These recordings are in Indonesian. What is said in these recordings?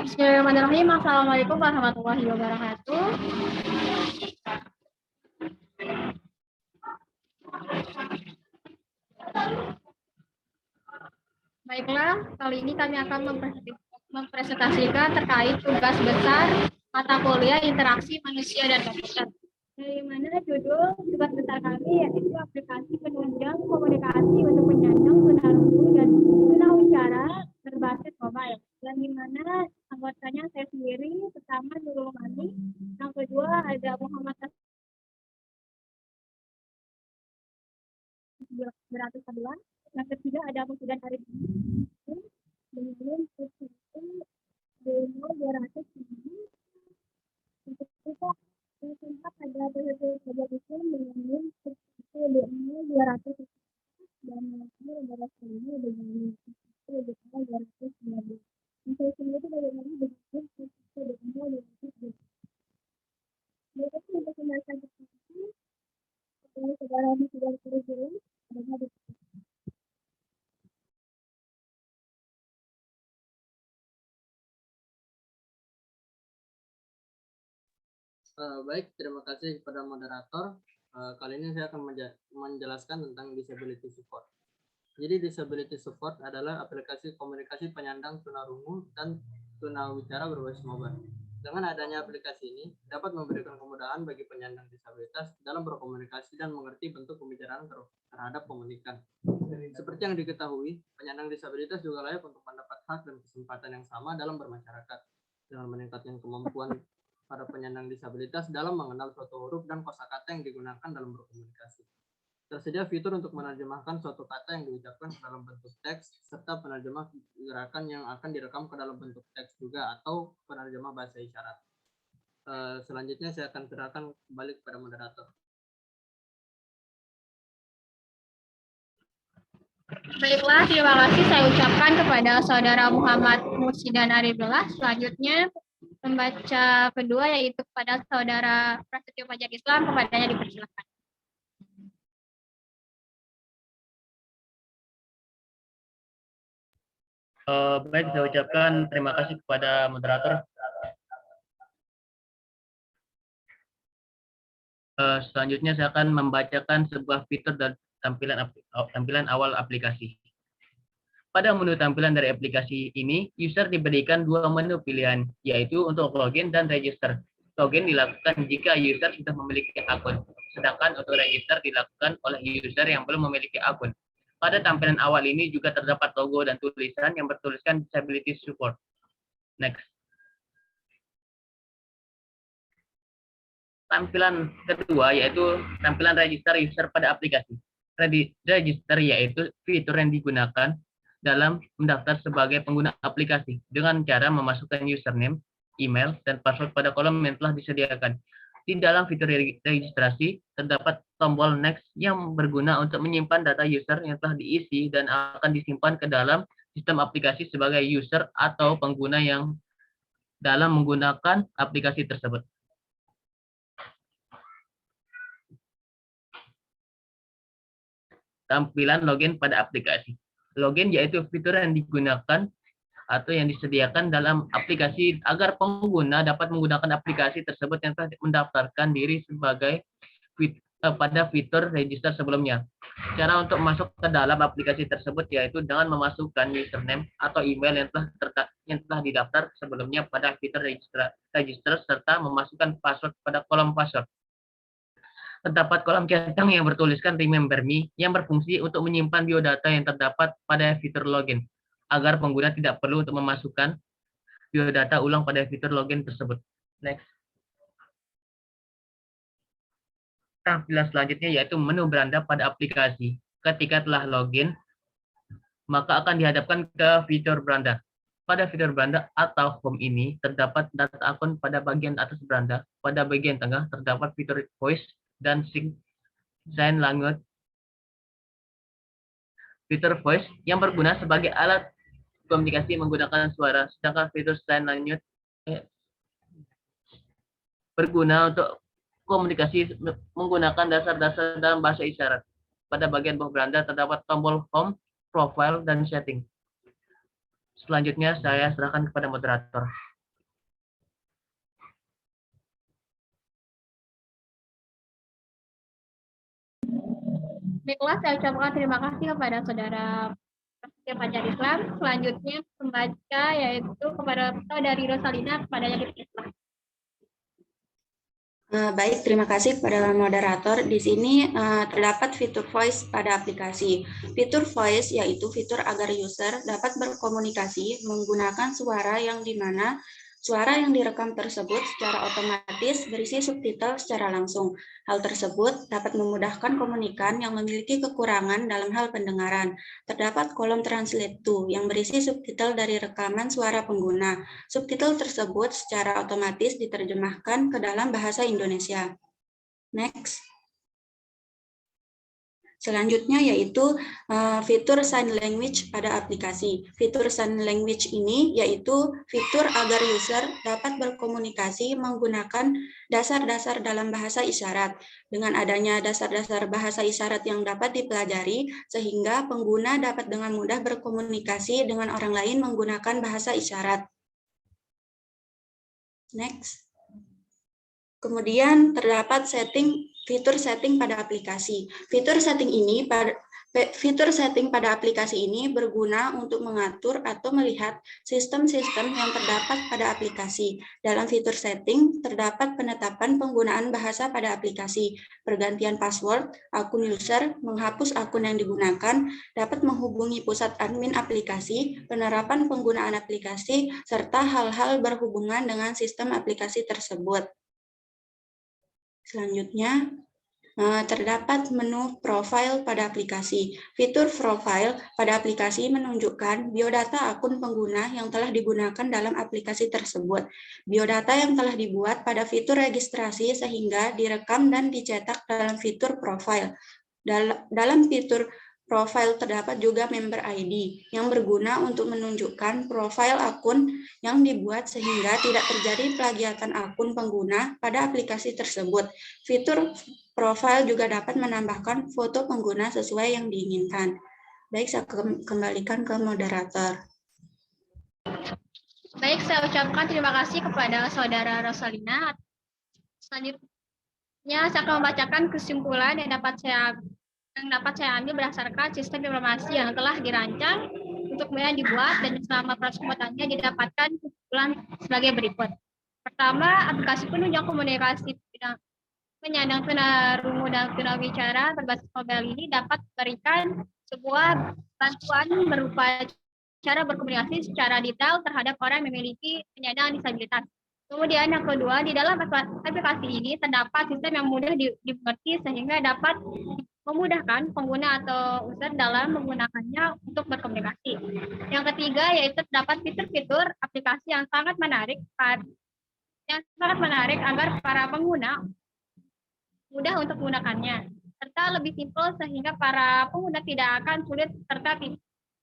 Bismillahirrahmanirrahim. Assalamualaikum warahmatullahi wabarakatuh. Baiklah, kali ini kami akan mempresentasikan terkait tugas besar mata kuliah interaksi manusia dan komputer. Dari mana judul tugas besar kami yaitu aplikasi penunjang komunikasi untuk penyandang tunarungu dan tunawicara berbasis mobile. Dan di mana anggotanya saya sendiri, pertama Nurul Mani, yang kedua ada Muhammad beratus Aduan, yang ketiga ada Musudan Arif. Kemudian itu demo 200 untuk kita yang keempat ada beberapa itu dengan demo 200 dan beberapa ini dengan demo 200. Saya sendiri bagaimana begitu demo 200. Mereka untuk pembahasan diskusi saudara di sidang kurikulum ada Baik, terima kasih kepada moderator. Kali ini saya akan menjelaskan tentang disability support. Jadi disability support adalah aplikasi komunikasi penyandang tunarungu dan tunawicara berbasis mobile. Dengan adanya aplikasi ini dapat memberikan kemudahan bagi penyandang disabilitas dalam berkomunikasi dan mengerti bentuk pembicaraan terhadap komunikan. Seperti yang diketahui, penyandang disabilitas juga layak untuk mendapat hak dan kesempatan yang sama dalam bermasyarakat dengan meningkatkan kemampuan para penyandang disabilitas dalam mengenal suatu huruf dan kosakata yang digunakan dalam berkomunikasi. Tersedia fitur untuk menerjemahkan suatu kata yang diucapkan ke dalam bentuk teks, serta penerjemah gerakan yang akan direkam ke dalam bentuk teks juga, atau penerjemah bahasa isyarat. Selanjutnya saya akan serahkan kembali kepada moderator. Baiklah, terima kasih saya ucapkan kepada Saudara Muhammad Musidan Arifullah. Selanjutnya pembaca kedua yaitu kepada Saudara Prasetyo Fajar Islam, kepadanya dipersilakan. Baik, saya ucapkan terima kasih kepada moderator. Selanjutnya saya akan membacakan sebuah fitur dan tampilan awal aplikasi. Pada menu tampilan dari aplikasi ini, user diberikan dua menu pilihan, yaitu untuk login dan register. Login dilakukan jika user sudah memiliki akun, sedangkan untuk register dilakukan oleh user yang belum memiliki akun. Pada tampilan awal ini juga terdapat logo dan tulisan yang bertuliskan Disability Support. Next. Tampilan kedua yaitu tampilan register user pada aplikasi. Register yaitu fitur yang digunakan dalam mendaftar sebagai pengguna aplikasi dengan cara memasukkan username, email, dan password pada kolom yang telah disediakan. Di dalam fitur registrasi, terdapat tombol Next yang berguna untuk menyimpan data user yang telah diisi dan akan disimpan ke dalam sistem aplikasi sebagai user atau pengguna yang dalam menggunakan aplikasi tersebut. Tampilan login pada aplikasi. Login yaitu fitur yang digunakan atau yang disediakan dalam aplikasi agar pengguna dapat menggunakan aplikasi tersebut yang telah mendaftarkan diri sebagai pada fitur register sebelumnya. Cara untuk masuk ke dalam aplikasi tersebut yaitu dengan memasukkan username atau email yang telah didaftar sebelumnya pada fitur register serta memasukkan password pada kolom password. Terdapat kolom centang yang bertuliskan Remember Me yang berfungsi untuk menyimpan biodata yang terdapat pada fitur login agar pengguna tidak perlu untuk memasukkan biodata ulang pada fitur login tersebut. Next. Tampilan selanjutnya yaitu menu beranda pada aplikasi. Ketika telah login, maka akan dihadapkan ke fitur beranda. Pada fitur beranda atau home ini, terdapat data akun pada bagian atas beranda. Pada bagian tengah, terdapat fitur voice dan sign language. Fitur voice yang berguna sebagai alat komunikasi menggunakan suara, sedangkan fitur sign language berguna untuk komunikasi menggunakan dasar-dasar dalam bahasa isyarat. Pada bagian bawah beranda terdapat tombol home, profile, dan setting. Selanjutnya saya serahkan kepada moderator. Baiklah, saya ucapkan terima kasih kepada Saudara Prasetyo Fajar Islam. Selanjutnya pembaca yaitu kepada Saudari Rosalina kepada yang dipersilakan. Baik, terima kasih kepada moderator. Di sini terdapat fitur voice pada aplikasi. Fitur voice yaitu fitur agar user dapat berkomunikasi menggunakan suara yang dimana suara yang direkam tersebut secara otomatis berisi subtitle secara langsung. Hal tersebut dapat memudahkan komunikan yang memiliki kekurangan dalam hal pendengaran. Terdapat kolom translate to yang berisi subtitle dari rekaman suara pengguna. Subtitle tersebut secara otomatis diterjemahkan ke dalam bahasa Indonesia. Next. Selanjutnya yaitu fitur sign language pada aplikasi. Fitur sign language ini yaitu fitur agar user dapat berkomunikasi menggunakan dasar-dasar dalam bahasa isyarat. Dengan adanya dasar-dasar bahasa isyarat yang dapat dipelajari, sehingga pengguna dapat dengan mudah berkomunikasi dengan orang lain menggunakan bahasa isyarat. Next. Kemudian terdapat fitur setting pada aplikasi. Fitur setting pada aplikasi ini berguna untuk mengatur atau melihat sistem-sistem yang terdapat pada aplikasi. Dalam fitur setting terdapat penetapan penggunaan bahasa pada aplikasi, pergantian password, akun user, menghapus akun yang digunakan, dapat menghubungi pusat admin aplikasi, penerapan penggunaan aplikasi, serta hal-hal berhubungan dengan sistem aplikasi tersebut. Selanjutnya, terdapat menu profile pada aplikasi. Fitur profile pada aplikasi menunjukkan biodata akun pengguna yang telah digunakan dalam aplikasi tersebut. Biodata yang telah dibuat pada fitur registrasi sehingga direkam dan dicetak dalam fitur profile. Dalam fitur profile terdapat juga member ID yang berguna untuk menunjukkan profil akun yang dibuat sehingga tidak terjadi plagiatan akun pengguna pada aplikasi tersebut. Fitur profile juga dapat menambahkan foto pengguna sesuai yang diinginkan. Baik, saya kembalikan ke moderator. Baik, saya ucapkan terima kasih kepada Saudara Rosalina. Selanjutnya saya akan membacakan kesimpulan yang dapat saya ambil berdasarkan sistem informasi yang telah dirancang untuk kemudian dibuat dan selama proses pembuatannya didapatkan kesimpulan sebagai berikut. Pertama, aplikasi penunjang komunikasi penyandang tunarungu dan tunawicara berbasis mobile ini dapat memberikan sebuah bantuan berupa cara berkomunikasi secara detail terhadap orang yang memiliki penyandang disabilitas. Kemudian yang kedua, di dalam aplikasi ini terdapat sistem yang mudah dimengerti sehingga dapat memudahkan pengguna atau user dalam menggunakannya untuk berkomunikasi. Yang ketiga yaitu terdapat fitur-fitur aplikasi yang sangat menarik agar para pengguna mudah untuk menggunakannya, serta lebih simpel sehingga para pengguna tidak akan sulit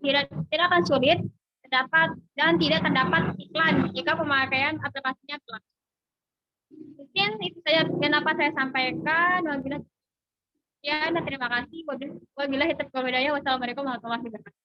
tidak terdapat iklan jika pemakaian aplikasinya telah. Mungkin itu saja yang dapat saya sampaikan. Terima kasih. Wabillahi taufiq wal hidayah. Wassalamualaikum warahmatullahi wabarakatuh.